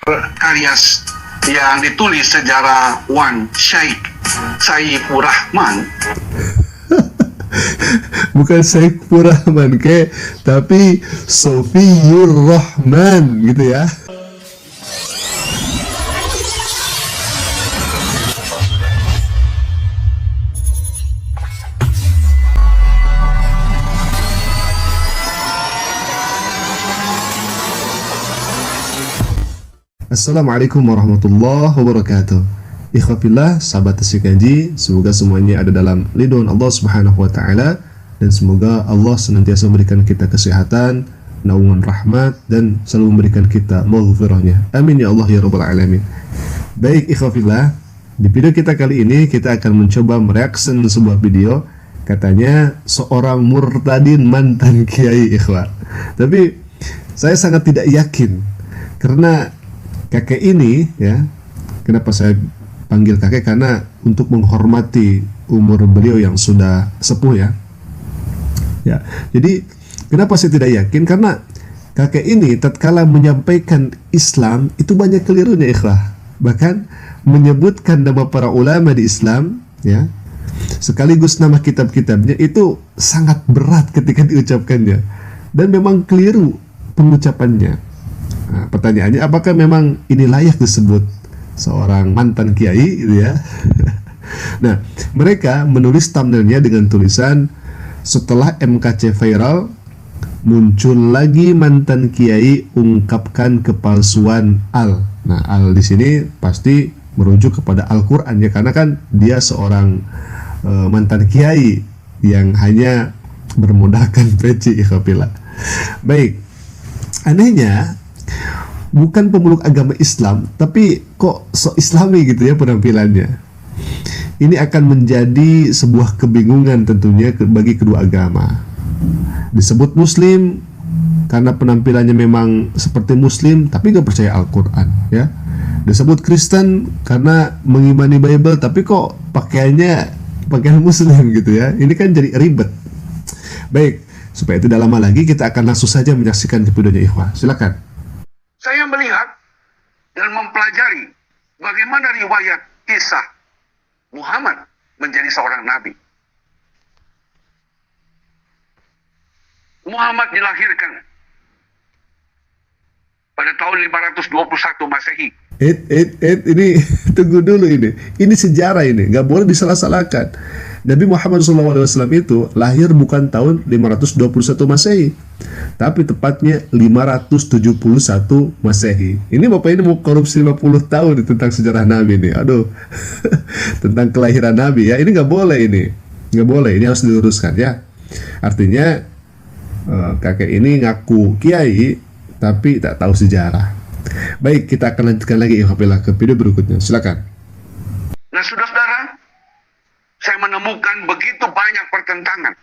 karya yang ditulis sejarah Wan Syekh Saifur Rahman. Bukan Saifur Rahman tapi Sofiyur Rahman gitu ya. Assalamualaikum warahmatullahi wabarakatuh. Ikhwafillah, sahabat Tasyikaji, semoga semuanya ada dalam lindungan Allah Subhanahu wa taala dan semoga Allah senantiasa memberikan kita kesehatan, naungan rahmat dan selalu memberikan kita maghfirahnya. Amin ya Allah ya rabbal alamin. Baik ikhwafillah, di video kita kali ini kita akan mencoba mereaction sebuah video, katanya seorang murtadin mantan kiai ikhwah. Tapi saya sangat tidak yakin karena kakek ini ya, kenapa saya panggil kakek, karena untuk menghormati umur beliau yang sudah sepuh ya. Ya, jadi kenapa saya tidak yakin? Karena kakek ini tatkala menyampaikan Islam itu banyak kelirunya ikhwah. Bahkan menyebutkan nama para ulama di Islam ya, sekaligus nama kitab-kitabnya itu sangat berat ketika diucapkannya dan memang keliru pengucapannya. Nah, pertanyaannya, apakah memang ini layak disebut seorang mantan kiai gitu ya? Nah, mereka menulis thumbnailnya dengan tulisan, setelah MKC viral, muncul lagi mantan kiai ungkapkan kepalsuan al. Nah, al di sini pasti merujuk kepada Al-Quran ya, karena kan dia seorang mantan kiai yang hanya bermodalkan peci ikhwafillah. Baik, anehnya bukan pemeluk agama Islam, tapi kok so islami gitu ya penampilannya. Ini akan menjadi sebuah kebingungan tentunya bagi kedua agama. Disebut muslim karena penampilannya memang seperti muslim tapi gak percaya Al-Quran ya. Disebut Kristen karena mengimani Bible tapi kok pakaiannya pakaian muslim gitu ya. Ini kan jadi ribet. Baik, supaya tidak lama lagi kita akan langsung saja menyaksikan videonya ikhwah. Silakan. Saya melihat dan mempelajari bagaimana riwayat kisah Muhammad menjadi seorang nabi. Muhammad dilahirkan pada tahun 521 Masehi. Ini tunggu dulu ini. Ini sejarah ini, nggak boleh disalah-salahkan. Nabi Muhammad SAW itu lahir bukan tahun 521 Masehi, tapi tepatnya 571 Masehi. Ini Bapak ini mau korupsi 50 tahun tentang sejarah Nabi nih. Aduh, tentang kelahiran Nabi ya. Ini nggak boleh ini. Nggak boleh, ini harus diluruskan ya. Artinya kakek ini ngaku kiai, tapi tak tahu sejarah. Baik, kita akan lanjutkan lagi ke video berikutnya. Silakan. Nah, saudara-saudara, saya menemukan begitu banyak pertentangan.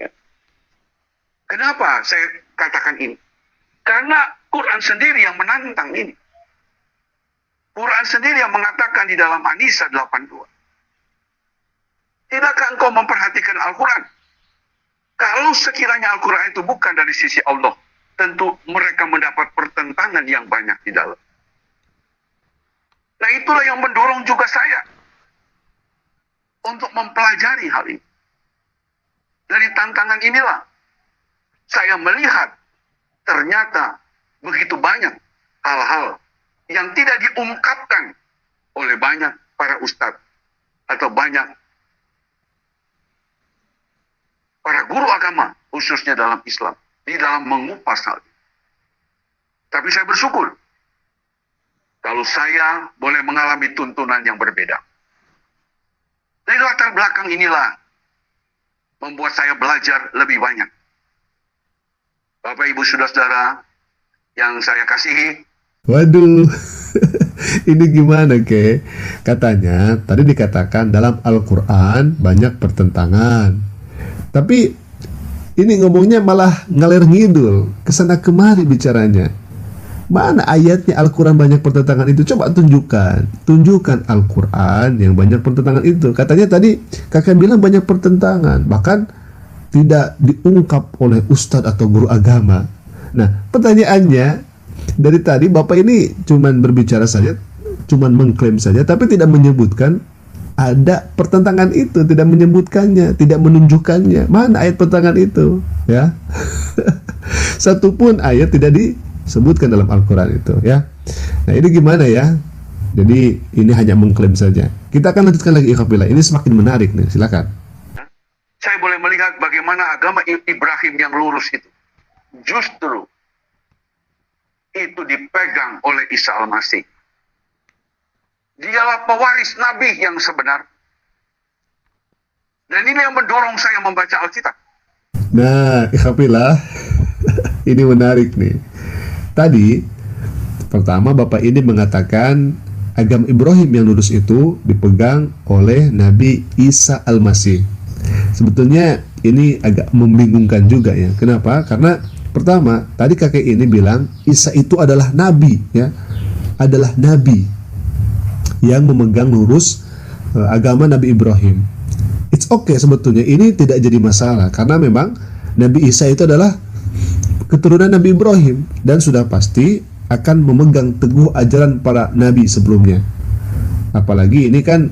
Ya. Kenapa saya katakan ini? Karena Quran sendiri yang menantang ini. Quran sendiri yang mengatakan di dalam An-Nisa 82. Tidakkah engkau memperhatikan Al-Quran? Kalau sekiranya Al-Quran itu bukan dari sisi Allah, tentu mereka mendapat pertentangan yang banyak di dalam. Nah, itulah yang mendorong juga saya untuk mempelajari hal ini. Dari tantangan inilah saya melihat ternyata begitu banyak hal-hal yang tidak diungkapkan oleh banyak para ustadz atau banyak para guru agama, khususnya dalam Islam, di dalam mengupas hal ini. Tapi saya bersyukur kalau saya boleh mengalami tuntunan yang berbeda. Dari latar belakang inilah membuat saya belajar lebih banyak. Bapak, Ibu, saudara-saudara yang saya kasihi. Waduh, ini gimana ke? Katanya tadi dikatakan dalam Al-Quran banyak pertentangan. Tapi ini ngomongnya malah ngalir ngidul, kesana kemari bicaranya. Mana ayatnya Al-Quran banyak pertentangan itu? Coba tunjukkan Al-Quran yang banyak pertentangan itu. Katanya tadi kakak bilang banyak pertentangan, bahkan tidak diungkap oleh ustadz atau guru agama. Nah, pertanyaannya, Dari tadi Bapak ini cuman berbicara saja, cuman mengklaim saja, tapi tidak menyebutkan ada pertentangan itu, tidak menyebutkannya, tidak menunjukkannya. Mana ayat pertentangan itu? Ya, satupun ayat tidak disebutkan dalam Al-Quran itu. Ya, nah ini gimana ya? Jadi ini hanya mengklaim saja. Kita akan lanjutkan lagi ikhwafillah. Ini semakin menarik nih. Silakan. Saya boleh melihat bagaimana agama Ibrahim yang lurus itu justru itu dipegang oleh Isa Al-Masih. Dialah pewaris Nabi yang sebenar. Dan ini yang mendorong saya membaca Alkitab. Nah, ikhwafillah, ini menarik nih. Tadi, pertama Bapak ini mengatakan agama Ibrahim yang lurus itu dipegang oleh Nabi Isa Al-Masih. Sebetulnya ini agak membingungkan juga ya. Kenapa? Karena pertama, tadi kakek ini bilang Isa itu adalah Nabi ya. Adalah Nabi yang memegang lurus agama Nabi Ibrahim. It's okay sebetulnya, ini tidak jadi masalah karena memang Nabi Isa itu adalah keturunan Nabi Ibrahim dan sudah pasti akan memegang teguh ajaran para nabi sebelumnya. Apalagi ini kan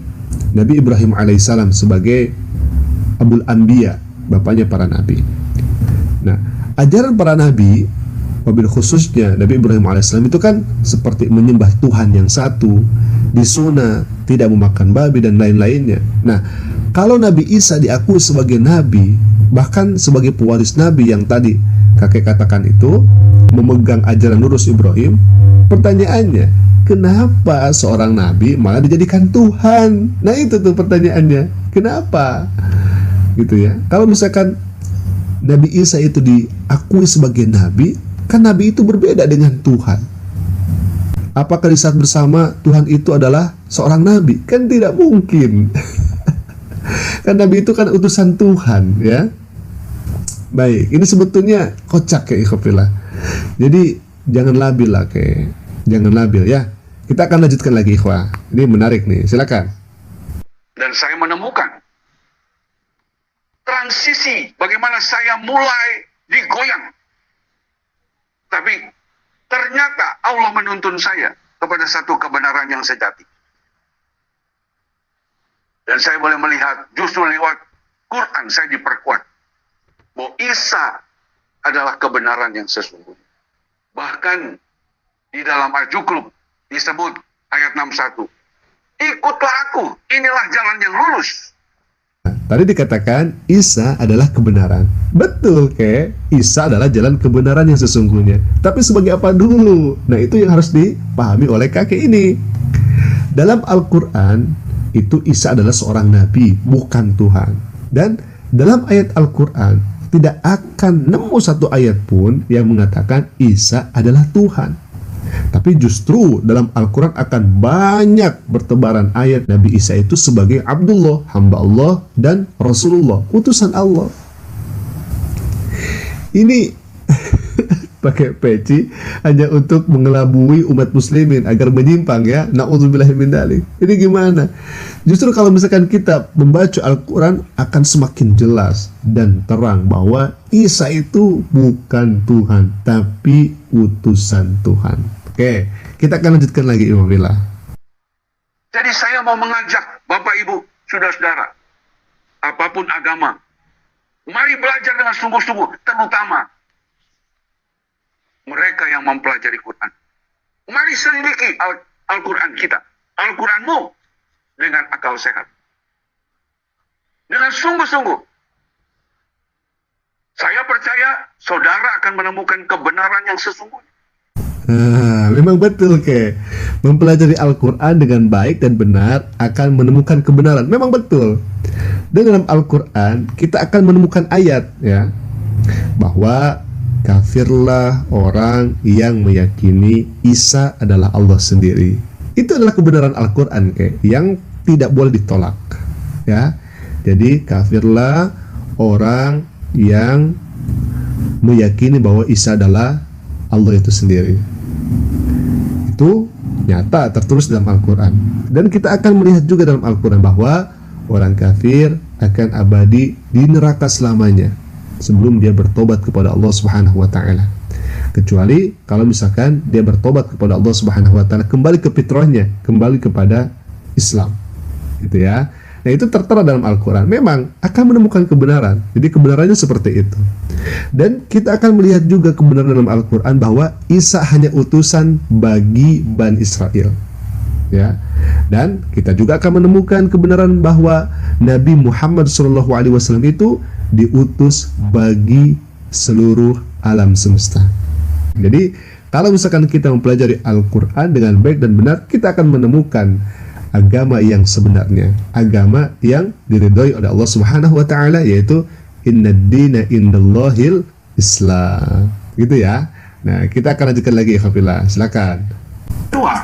Nabi Ibrahim alaihissalam sebagai Abul Anbiya, bapaknya para nabi. Nah, ajaran para nabi, wabil khususnya Nabi Ibrahim alaihissalam itu kan seperti menyembah Tuhan yang satu, disunah, tidak memakan babi dan lain-lainnya. Nah, kalau Nabi Isa diakui sebagai nabi, bahkan sebagai pewaris nabi yang tadi kakek katakan itu, memegang ajaran lurus Ibrahim, pertanyaannya, kenapa seorang nabi malah dijadikan Tuhan? Nah itu tuh pertanyaannya, kenapa? Gitu ya. Kalau misalkan Nabi Isa itu diakui sebagai nabi, kan nabi itu berbeda dengan Tuhan. Apakah di saat bersama Tuhan itu adalah seorang nabi? Kan tidak mungkin. Kan nabi itu kan utusan Tuhan ya. Baik, ini sebetulnya kocak ya ikhwafillah. Jadi jangan labil lah kayak, jangan labil ya. Kita akan lanjutkan lagi ikhwah. Ini menarik nih, silakan. Dan saya menemukan transisi bagaimana saya mulai digoyang. Tapi ternyata Allah menuntun saya kepada satu kebenaran yang sejati. Dan saya boleh melihat justru lewat Quran saya diperkuat bahwa Isa adalah kebenaran yang sesungguhnya. Bahkan di dalam Al-Juklub disebut ayat 61. Ikutlah aku, inilah jalan yang lurus. Tadi dikatakan Isa adalah kebenaran. Betul ke? Isa adalah jalan kebenaran yang sesungguhnya. Tapi sebagai apa dulu? Nah itu yang harus dipahami oleh kakek ini. Dalam Al-Quran itu Isa adalah seorang nabi, bukan Tuhan. Dan dalam ayat Al-Quran tidak akan nemu satu ayat pun yang mengatakan Isa adalah Tuhan. Tapi justru dalam Al-Quran akan banyak bertebaran ayat Nabi Isa itu sebagai Abdullah, hamba Allah, dan Rasulullah, utusan Allah. Ini pakai peci hanya untuk mengelabui umat muslimin agar menyimpang ya. Na'udzubillahi min dzalik. Ini gimana? Justru kalau misalkan kita membaca Al-Quran akan semakin jelas dan terang bahwa Isa itu bukan Tuhan tapi utusan Tuhan. Oke, kita akan lanjutkan lagi ikhwafillah. Jadi saya mau mengajak Bapak Ibu, saudara-saudara, apapun agama, mari belajar dengan sungguh-sungguh, terutama mereka yang mempelajari Quran. Mari selidiki Al-Quran kita, Al-Quranmu dengan akal sehat. Dengan sungguh-sungguh. Saya percaya saudara akan menemukan kebenaran yang sesungguhnya. Memang betul ke mempelajari Al-Quran dengan baik dan benar akan menemukan kebenaran. Memang betul. Dan dalam Al-Quran kita akan menemukan ayat ya bahwa kafirlah orang yang meyakini Isa adalah Allah sendiri. Itu adalah kebenaran Al-Quran yang tidak boleh ditolak ya. Jadi kafirlah orang yang meyakini bahwa Isa adalah Allah itu sendiri. Itu nyata tertulis dalam Al-Quran. Dan kita akan melihat juga dalam Al-Quran bahwa orang kafir akan abadi di neraka selamanya sebelum dia bertobat kepada Allah Subhanahu wa ta'ala. kecuali kalau misalkan dia bertobat kepada Allah Subhanahu wa taala, kembali ke fitrahnya, kembali kepada Islam, gitu ya. Nah, itu tertera dalam Al-Quran, memang akan menemukan kebenaran. Jadi kebenarannya seperti itu. Dan kita akan melihat juga kebenaran dalam Al-Quran bahwa Isa hanya utusan bagi Bani Israel, ya. Dan kita juga akan menemukan kebenaran bahwa Nabi Muhammad SAW itu diutus bagi seluruh alam semesta. Jadi kalau misalkan kita mempelajari Al-Quran dengan baik dan benar, kita akan menemukan agama yang sebenarnya, agama yang diridhoi oleh Allah Subhanahu wa taala, yaitu innad dina indallahil Islam. Gitu ya. Nah, kita akan lanjutkan lagi, Khafillah. Silakan. Dua,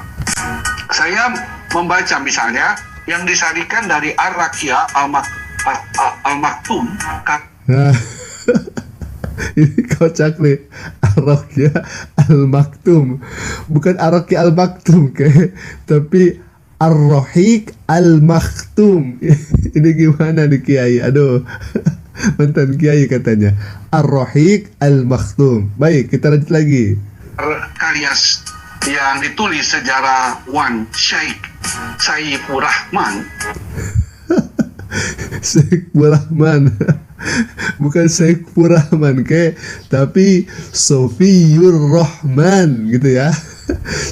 saya membaca misalnya yang disarikan dari Ar-Rakyah Al-Maktum. Ini kocak nih, Ar-Rakyah Al-Maktum, bukan Ar-Rakyah Al-Maktum kayak, tapi Ar-Rahiq Al-Maktum. Ini gimana nih Kiai? Aduh, mantan Kiai katanya Ar-Rahiq Al-Maktum. Baik, kita lanjut lagi. Karya yang ditulis sejarawan Syekh Saifur Rahman. Saifur Rahman. Bukan Saifur Rahman kayak, tapi Sofiyur Rahman gitu ya.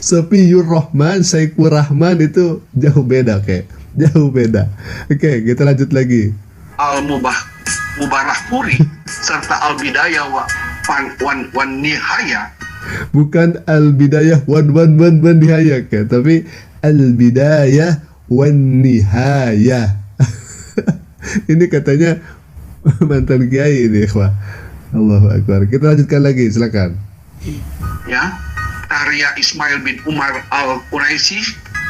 Sofiyur Rahman, Saifur Rahman itu jauh beda kayak. Jauh beda. Oke, kita lanjut lagi. Al-Mubarakpuri serta Al-Bidayah wan Nihaya. Bukan Al-Bidayah wan Nihaya kayak, tapi Al-Bidayah wan Nihaya. Ini katanya mantan Kiai ini, ikhwah. Allahu Akbar. Kita lanjutkan lagi, silakan. Ya, karya Ismail bin Umar Al-Quraisy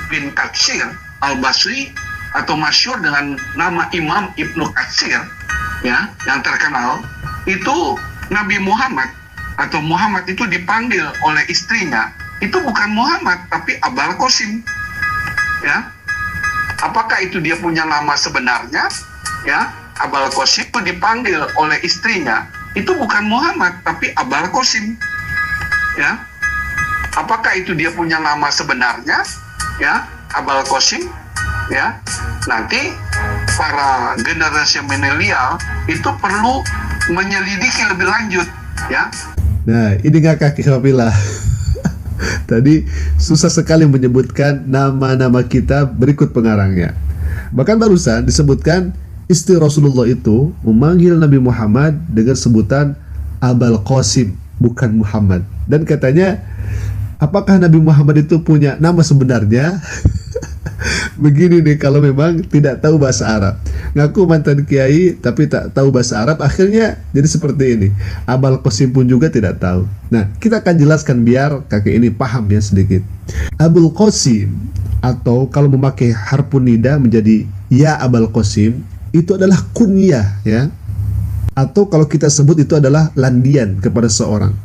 bin Katsir Al-Basri atau masyhur dengan nama Imam Ibnu Katsir, ya, yang terkenal itu Nabi Muhammad atau Muhammad itu dipanggil oleh istrinya itu bukan Muhammad tapi Abul Qasim, ya. Apakah itu dia punya nama sebenarnya? Ya, Abul Qasim itu dipanggil oleh istrinya itu bukan Muhammad tapi Abul Qasim, ya. Apakah itu dia punya nama sebenarnya? Ya, Abul Qasim, ya. Nanti para generasi milenial itu perlu menyelidiki lebih lanjut, ya. Nah, ini ngakak Khafillah. Tadi susah sekali menyebutkan nama-nama kita, berikut pengarangnya. Bahkan barusan disebutkan istri Rasulullah itu memanggil Nabi Muhammad dengan sebutan Abul Qasim, bukan Muhammad. Dan katanya, apakah Nabi Muhammad itu punya nama sebenarnya? Begini nih, kalau memang tidak tahu bahasa Arab, ngaku mantan kiai tapi tak tahu bahasa Arab, akhirnya jadi seperti ini. Abul Qasim pun juga tidak tahu. Nah, kita akan jelaskan biar kakek ini paham ya sedikit. Abul Qasim, atau kalau memakai harfun nida menjadi ya Abul Qasim, itu adalah kunyah, ya. Atau kalau kita sebut itu adalah landian kepada seorang.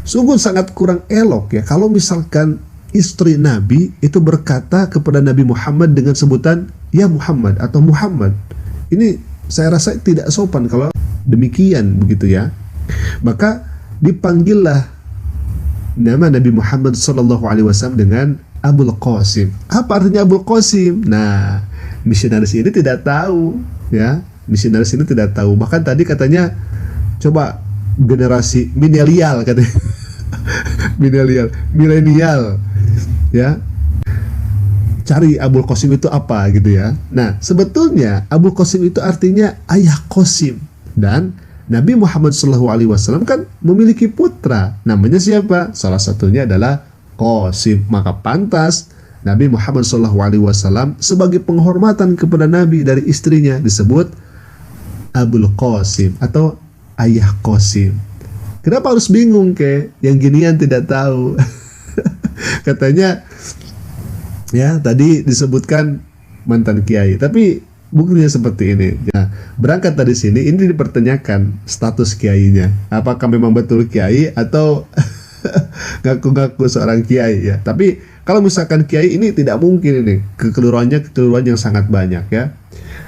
Sungguh sangat kurang elok ya kalau misalkan istri Nabi itu berkata kepada Nabi Muhammad dengan sebutan ya Muhammad atau Muhammad. Ini saya rasa tidak sopan kalau demikian, begitu ya. Maka dipanggillah nama Nabi Muhammad SAW dengan Abul Qasim. Apa artinya Abul Qasim? Nah, misionaris ini tidak tahu, ya. Misionaris ini tidak tahu. Bahkan tadi katanya coba generasi milenial katanya. milenial, ya, cari Abul Qasim itu apa gitu ya. Nah, sebetulnya Abul Qasim itu artinya ayah Qasim, dan Nabi Muhammad SAW kan memiliki putra, namanya siapa? Salah satunya adalah Qasim. Maka pantas Nabi Muhammad SAW sebagai penghormatan kepada Nabi dari istrinya disebut Abul Qasim atau ayah Qasim. Kenapa harus bingung ke? Yang ginian tidak tahu. Katanya ya tadi disebutkan mantan kiai, tapi buktinya seperti ini. Nah, berangkat dari sini ini dipertanyakan status kiainya. Apakah memang betul kiai atau ngaku-ngaku seorang kiai ya. Tapi kalau misalkan kiai ini tidak mungkin ini kekeliruannya yang sangat banyak ya.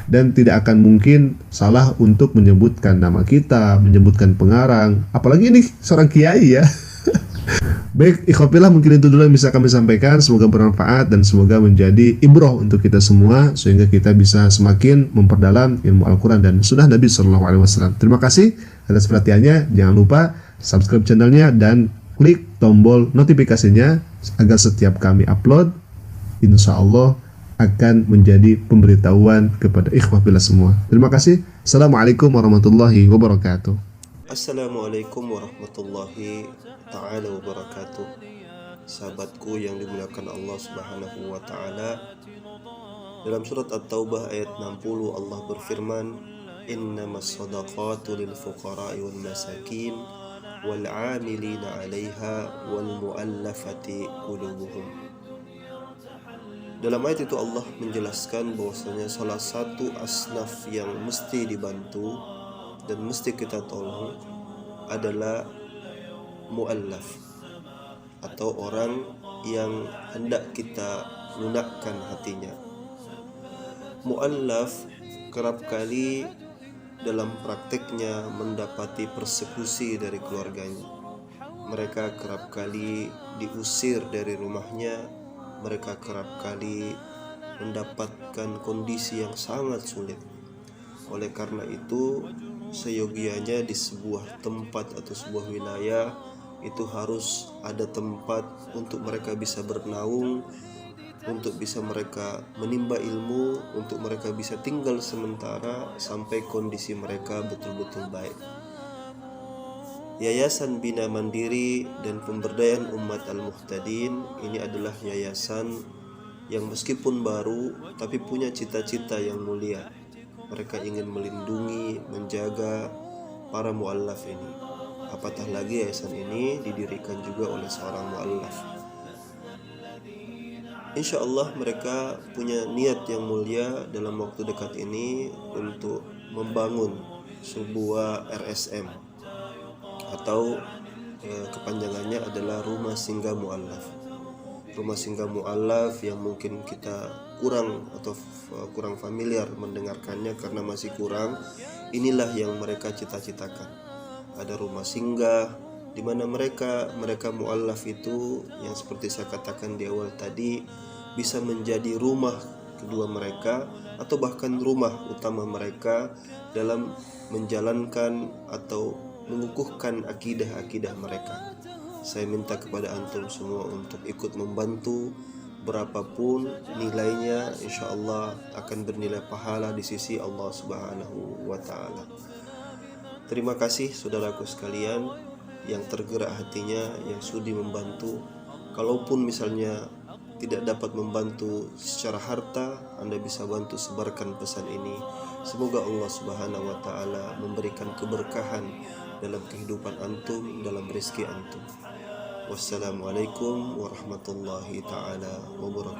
dan tidak akan mungkin salah untuk menyebutkan nama kita, menyebutkan pengarang, apalagi ini seorang kiai ya. Baik, ikhwafillah, mungkin itu dulu yang bisa kami sampaikan. Semoga bermanfaat dan semoga menjadi ibroh untuk kita semua, sehingga kita bisa semakin memperdalam ilmu Al-Quran dan sunnah Nabi SAW. Terima kasih atas perhatiannya. Jangan lupa subscribe channelnya dan klik tombol notifikasinya agar setiap kami upload, insya Allah akan menjadi pemberitahuan kepada ikhwafillah semua. Terima kasih. Assalamualaikum warahmatullahi wabarakatuh. Assalamualaikum warahmatullahi ta'ala wabarakatuh. Sahabatku yang dimuliakan Allah subhanahu wa ta'ala, dalam surat At-Taubah ayat 60 Allah berfirman, innamas sadaqatu lil fuqara'i wal masakin wal 'amilina 'alaiha wal mu'allafati qulubuhum. Dalam ayat itu Allah menjelaskan bahwasanya salah satu asnaf yang mesti dibantu dan mesti kita tolong adalah mu'allaf, atau orang yang hendak kita lunakkan hatinya. Mu'allaf kerap kali dalam prakteknya mendapati persekusi dari keluarganya. Mereka kerap kali diusir dari rumahnya. Mereka kerap kali mendapatkan kondisi yang sangat sulit. Oleh karena itu, seyogianya di sebuah tempat atau sebuah wilayah itu harus ada tempat untuk mereka bisa bernaung, untuk bisa mereka menimba ilmu, untuk mereka bisa tinggal sementara sampai kondisi mereka betul-betul baik. Yayasan Bina Mandiri dan Pemberdayaan Umat Al-Muhtadin ini adalah yayasan yang meskipun baru tapi punya cita-cita yang mulia. Mereka ingin melindungi, menjaga para mu'allaf ini. Apatah lagi yayasan ini didirikan juga oleh seorang mu'allaf. Insya Allah mereka punya niat yang mulia dalam waktu dekat ini untuk membangun sebuah RSM, atau kepanjangannya adalah Rumah Singgah Mu'allaf. Rumah Singgah Mu'allaf yang mungkin kita kurang familiar mendengarkannya karena masih kurang. Inilah yang mereka cita-citakan. Ada rumah singgah di mana mereka mu'allaf itu yang seperti saya katakan di awal tadi bisa menjadi rumah kedua mereka atau bahkan rumah utama mereka dalam menjalankan atau mengukuhkan akidah-akidah mereka. Saya minta kepada antum semua untuk ikut membantu, berapapun nilainya, insya Allah akan bernilai pahala di sisi Allah Subhanahu wa Ta'ala. Terima kasih saudaraku sekalian yang tergerak hatinya, yang sudi membantu. Kalaupun misalnya tidak dapat membantu secara harta, Anda bisa bantu sebarkan pesan ini. Semoga Allah Subhanahu wa Ta'ala memberikan keberkahan dalam kehidupan antum, dalam rezeki antum. Wassalamualaikum warahmatullahi ta'ala wabarakatuh.